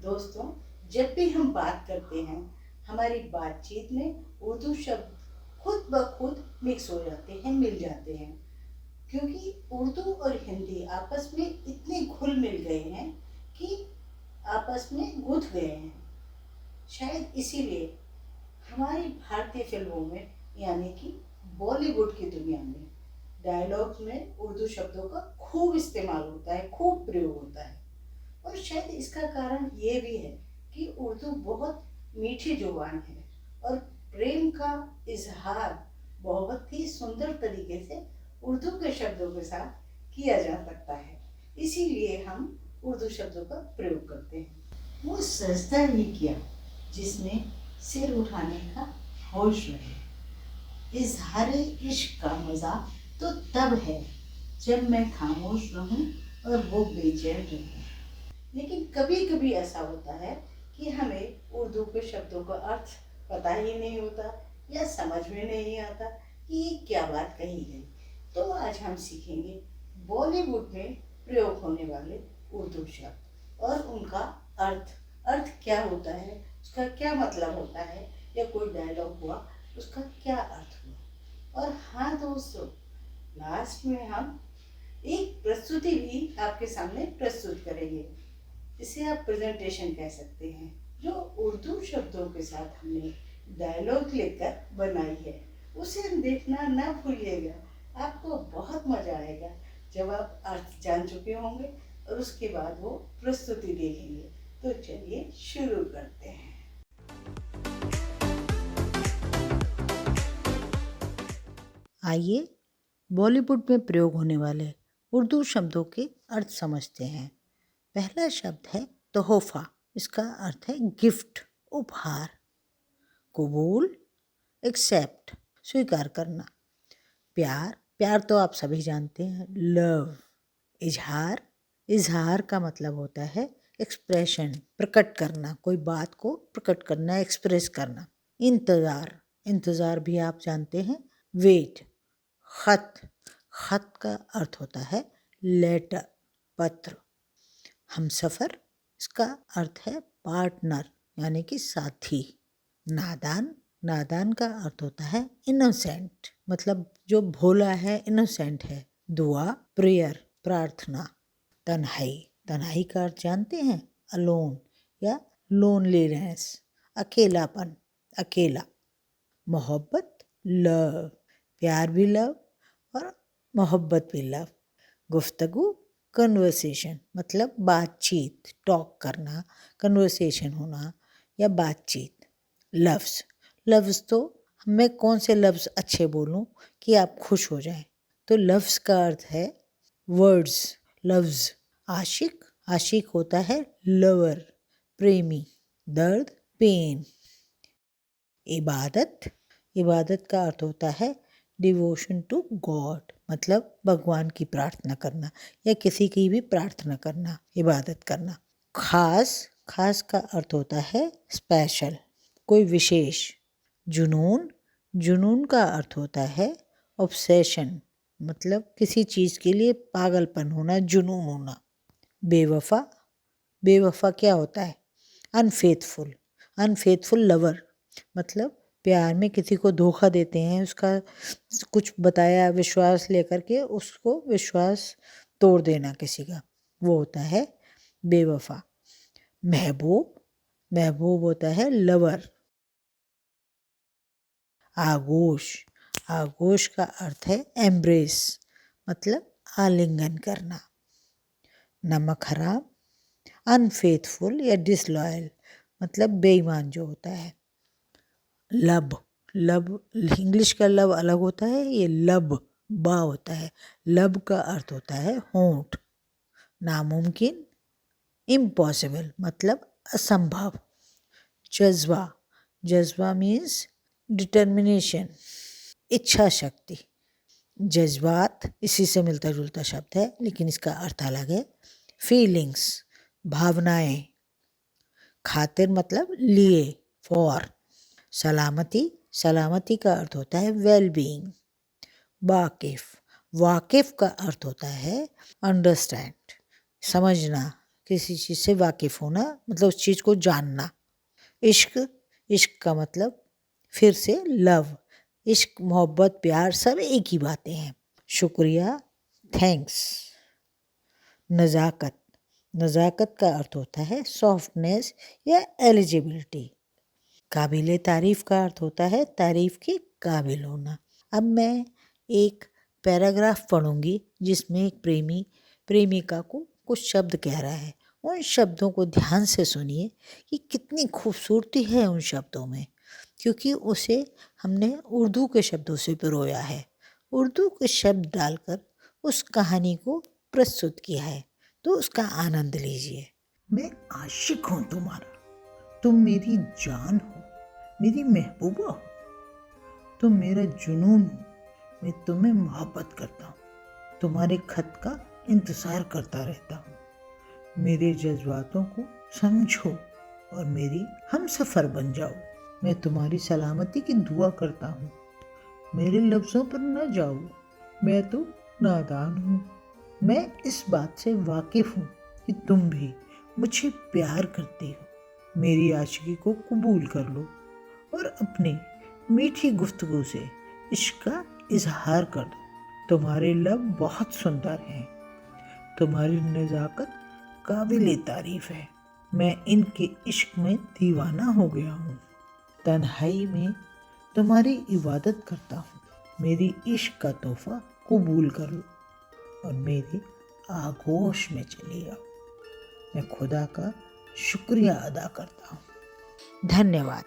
दोस्तों, जब भी हम बात करते हैं हमारी बातचीत में उर्दू शब्द खुद ब खुद मिक्स हो जाते हैं, मिल जाते हैं। क्योंकि उर्दू और हिंदी आपस में इतने घुल मिल गए हैं कि आपस में गुंथ गए हैं। शायद इसीलिए हमारी भारतीय फिल्मों में, यानी कि बॉलीवुड की दुनिया में, डायलॉग्स में उर्दू शब्दों का खूब इस्तेमाल होता है, खूब प्रयोग होता है। और शायद इसका कारण ये भी है कि उर्दू बहुत मीठी जुबान है और प्रेम का इजहार बहुत ही सुंदर तरीके से उर्दू के शब्दों के साथ किया जा सकता है। इसीलिए हम उर्दू शब्दों का प्रयोग करते हैं। वो सजदा ही किया जिसमें सिर उठाने का होश रहे। इजहार इश्क का मजा तो तब है जब मैं खामोश रहूं और वो बेचैन रहे। लेकिन कभी कभी ऐसा होता है कि हमें उर्दू के शब्दों का अर्थ पता ही नहीं होता या समझ में नहीं आता कि ये क्या बात कही गई। तो आज हम सीखेंगे बॉलीवुड में प्रयोग होने वाले उर्दू शब्द और उनका अर्थ। अर्थ क्या होता है, उसका क्या मतलब होता है, या कोई डायलॉग हुआ उसका क्या अर्थ हुआ। और हाँ दोस्तों, लास्ट में हम एक प्रस्तुति भी आपके सामने प्रस्तुत करेंगे। इसे आप प्रेजेंटेशन कह सकते हैं, जो उर्दू शब्दों के साथ हमने डायलॉग लेकर बनाई है। उसे देखना ना भूलिएगा, आपको बहुत मजा आएगा जब आप अर्थ जान चुके होंगे और उसके बाद वो प्रस्तुति देखेंगे। तो चलिए शुरू करते हैं। आइए बॉलीवुड में प्रयोग होने वाले उर्दू शब्दों के अर्थ समझते हैं। पहला शब्द है तोहफा। इसका अर्थ है गिफ्ट, उपहार। कबूल, एक्सेप्ट, स्वीकार करना। प्यार, प्यार तो आप सभी जानते हैं, लव। इजहार, इजहार का मतलब होता है एक्सप्रेशन, प्रकट करना, कोई बात को प्रकट करना, एक्सप्रेस करना। इंतज़ार, इंतज़ार भी आप जानते हैं, वेट। खत, खत का अर्थ होता है लेटर, पत्र। हमसफ़र, इसका अर्थ है पार्टनर यानी कि साथी। नादान, नादान का अर्थ होता है इनोसेंट, मतलब जो भोला है, इनोसेंट है। दुआ, प्रेयर, प्रार्थना। तन्हाई, तन्हाई का अर्थ जानते हैं, अलोन या लोनलीनेस, अकेलापन, अकेला। मोहब्बत, लव, प्यार भी लव और मोहब्बत भी लव। गुफ्तगू, कन्वर्सेशन, मतलब बातचीत, टॉक करना, कन्वर्सेशन होना या बातचीत। लफ्ज़, लफ्ज़ तो मैं कौन से लफ्ज़ अच्छे बोलूं कि आप खुश हो जाएं, तो लफ्ज़ का अर्थ है वर्ड्स, लफ्ज़। आशिक, आशिक होता है लवर, प्रेमी। दर्द, पेन। इबादत, इबादत का अर्थ होता है डिवोशन टू गॉड, मतलब भगवान की प्रार्थना करना या किसी की भी प्रार्थना करना, इबादत करना। खास, खास का अर्थ होता है स्पेशल, कोई विशेष। जुनून, जुनून का अर्थ होता है ऑब्सेशन, मतलब किसी चीज़ के लिए पागलपन होना, जुनून होना। बेवफा, बेवफा क्या होता है, अनफेथफुल, अनफेथफुल लवर, मतलब प्यार में किसी को धोखा देते हैं, उसका कुछ बताया विश्वास लेकर के उसको विश्वास तोड़ देना किसी का, वो होता है बेवफा। महबूब, महबूब होता है लवर। आगोश, आगोश का अर्थ है एम्ब्रेस, मतलब आलिंगन करना। नमक हराम, अनफेथफुल या डिसलॉयल, मतलब बेईमान जो होता है। लब, लब इंग्लिश का लब अलग होता है, ये लब बा होता है। लब का अर्थ होता है होंठ। नामुमकिन, इम्पॉसिबल, मतलब असंभव। जज्बा, जज्बा मीन्स डिटर्मिनेशन, इच्छा शक्ति। जज्बात इसी से मिलता जुलता शब्द है लेकिन इसका अर्थ अलग है। फीलिंग्स, भावनाएं। खातिर मतलब लिए, फॉर। सलामती, सलामती का अर्थ होता है वेल बीइंग। वाकिफ, वाकिफ का अर्थ होता है अंडरस्टैंड, समझना, किसी चीज़ से वाकिफ होना, मतलब उस चीज़ को जानना। इश्क, इश्क का मतलब फिर से लव, इश्क, मोहब्बत, प्यार सब एक ही बातें हैं। शुक्रिया, थैंक्स। नज़ाकत, नज़ाकत का अर्थ होता है सॉफ्टनेस या एलिजिबिलिटी। काबिल तारीफ़ का अर्थ होता है तारीफ़ के काबिल होना। अब मैं एक पैराग्राफ पढ़ूंगी जिसमें एक प्रेमी प्रेमिका को कुछ शब्द कह रहा है। उन शब्दों को ध्यान से सुनिए कि कितनी खूबसूरती है उन शब्दों में, क्योंकि उसे हमने उर्दू के शब्दों से पिरोया है, उर्दू के शब्द डालकर उस कहानी को प्रस्तुत किया है, तो उसका आनंद लीजिए। मैं आशिक हूँ तुम्हारा, तुम मेरी जान हो, मेरी महबूबा हो, तुम मेरा जुनून हो, मैं तुम्हें मोहब्बत करता हूँ, तुम्हारे खत का इंतज़ार करता रहता हूँ। मेरे जज्बातों को समझो और मेरी हमसफ़र बन जाओ। मैं तुम्हारी सलामती की दुआ करता हूँ, मेरे लफ्ज़ों पर न जाओ, मैं तो नादान हूँ। मैं इस बात से वाकिफ़ हूँ कि तुम भी मुझे प्यार करती हो। मेरी आशिकी को कबूल कर लो और अपनी मीठी गुफ्तगू से इश्क का इजहार कर दो। तुम्हारे लब बहुत सुंदर हैं, तुम्हारी नज़ाकत काबिल तारीफ़ है। मैं इनके इश्क में दीवाना हो गया हूँ। तन्हाई में तुम्हारी इबादत करता हूँ, मेरी इश्क का तोहफ़ा कबूल कर लो और मेरे आगोश में चली आओ। मैं खुदा का शुक्रिया अदा करता हूँ। धन्यवाद।